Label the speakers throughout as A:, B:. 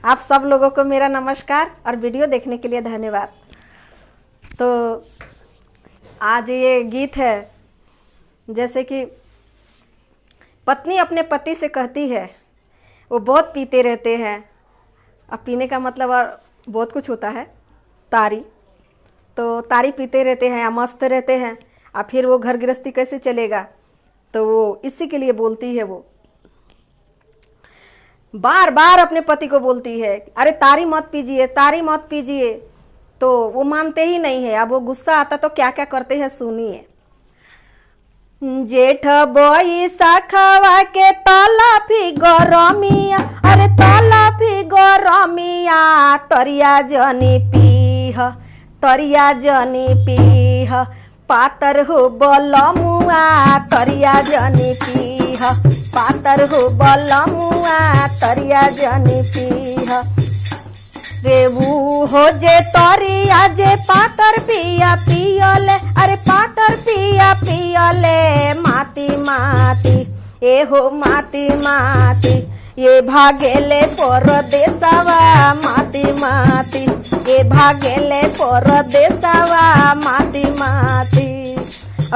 A: आप सब लोगों को मेरा नमस्कार और वीडियो देखने के लिए धन्यवाद। तो आज ये गीत है, जैसे कि पत्नी अपने पति से कहती है, वो बहुत पीते रहते हैं। अब पीने का मतलब और बहुत कुछ होता है, तारी। तो तारी पीते रहते हैं या मस्त रहते हैं, और फिर वो घर गृहस्थी कैसे चलेगा। तो वो इसी के लिए बोलती है, वो बार बार अपने पति को बोलती है, अरे तारी मत पीजिए, तारी मत पीजिए। तो वो मानते ही नहीं है। अब वो गुस्सा आता तो क्या क्या करते हैं, सुनिए। जेठ बैसाखवा के तलफी गरमिया, अरे तलफी गरमिया, तरिया जनी पीह, तरिया जनी पीह, पातर हो बलमुआ, तरिया जनी पीह, पातर हो बलमुआ, तरिया जनी पीह। रे वो हो जे तरिया जे पातर पिया पियले, अरे पातर पिया पियले, माती माती ए हो माती माती, ये भागेले परदेसवा, माती माती ये भागेले परदेसवा, माती माती।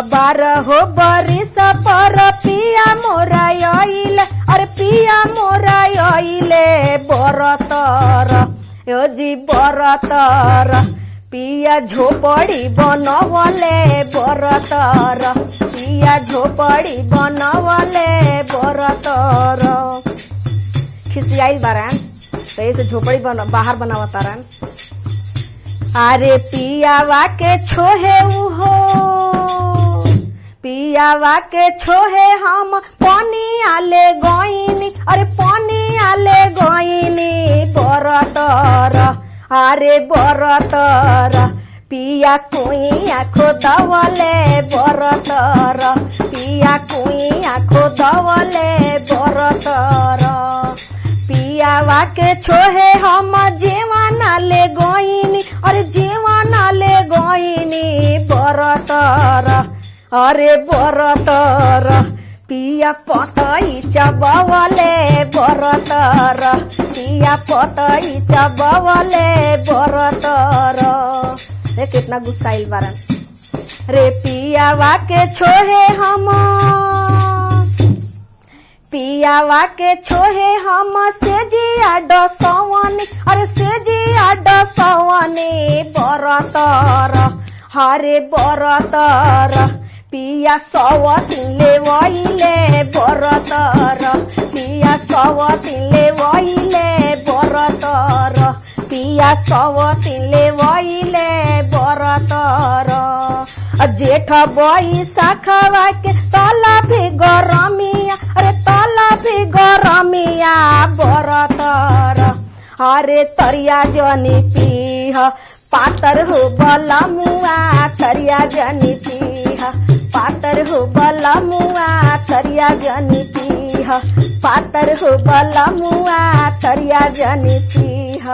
A: बारह बरिस पर पिया मोरा आइले, अरे पिया मोरा आइले बरतर, यो जी बरतर, पिया झोपड़ी बनवले बरतर, पिया झोपड़ी बनवले बरतर। खिसियाइल बारन तो ऐसे झोपड़ी बाहर बनावतारन। अरे पियावा के छोहे उहो, पियावा के छोहे हम पानी आले गईनी, अरे पानी आले गईनी बरतर, अरे बरतर, पिया कुइया खोदवले बरतर, पिया कुइया खोदवले बरतर। पियावा के छोहे हम जेवाना ले गईनी, अरे जेवाना ले गईनी बरतर, अरे बरतर, पिया पतई चबवले बरतर, पिया पतई चबवले बरतर। ये कितना गुस्साइल बारन। रे पियावा के छोहे हम, पियावा के छोहे हम सेजिया डसवनी, अरे सेजिया डसवनी बरतर, हरे बरतर, पिया सवतिले वइले बरतर, पिया सवतिले वइले बरतर, पिया सवतिले वइले बरतर। जेठ बैसाखवा के तलफी गरमिया, अरे तलफी गरमिया बरतर, अरे तरिया जनी पीह, पातर हो बलमुआ, तरिया जनी पीह, पातर हो बलमुआ, तरिया जनी पीह, पातर हो बलमुआ, तरिया जनी पीह।